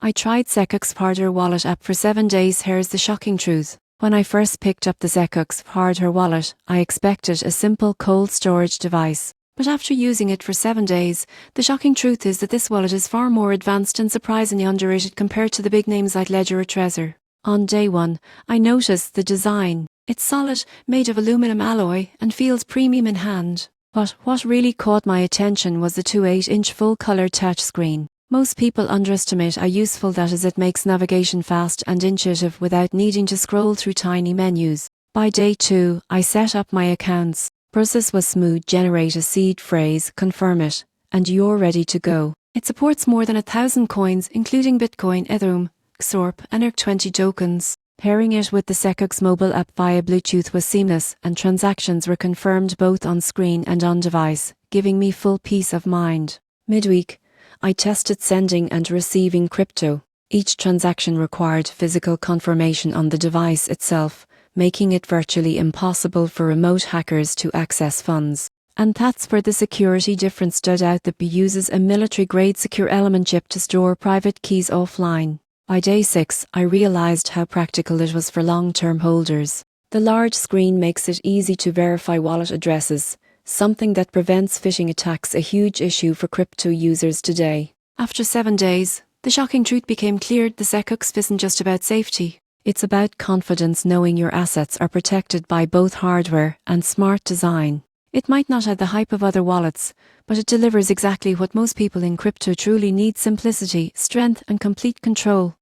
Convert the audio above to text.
I tried SecuX Hardware Wallet app for 7 days. Here's the shocking truth. When I first picked up the SecuX Hardware Wallet, I expected a simple cold storage device. But after using it for 7 days, the shocking truth is that this wallet is far more advanced and surprisingly underrated compared to the big names like Ledger or Trezor. On day 1, I noticed the design. It's solid, made of aluminum alloy, and feels premium in hand. But what really caught my attention was the 2.8-inch full-color touchscreen. Most people underestimate how useful that is. It makes navigation fast and intuitive without needing to scroll through tiny menus. By day 2, I set up my accounts. Process was smooth. Generate a seed phrase, confirm it, and you're ready to go. It supports more than 1,000 coins, including Bitcoin, Ethereum, XORP, and ERC20 tokens. Pairing it with the SecuX mobile app via Bluetooth was seamless, and transactions were confirmed both on screen and on device, giving me full peace of mind. Midweek, I tested sending and receiving crypto. Each transaction required physical confirmation on the device itself, making it virtually impossible for remote hackers to access funds. And that's where the security difference stood out. The app uses a military-grade secure element chip to store private keys offline. By day 6, I realized how practical it was for long-term holders. The large screen makes it easy to verify wallet addresses, something that prevents phishing attacks, a huge issue for crypto users today. After 7 days, the shocking truth became clear. The SecuX isn't just about safety. It's about confidence, knowing your assets are protected by both hardware and smart design. It might not have the hype of other wallets, but it delivers exactly what most people in crypto truly need: simplicity, strength, and complete control.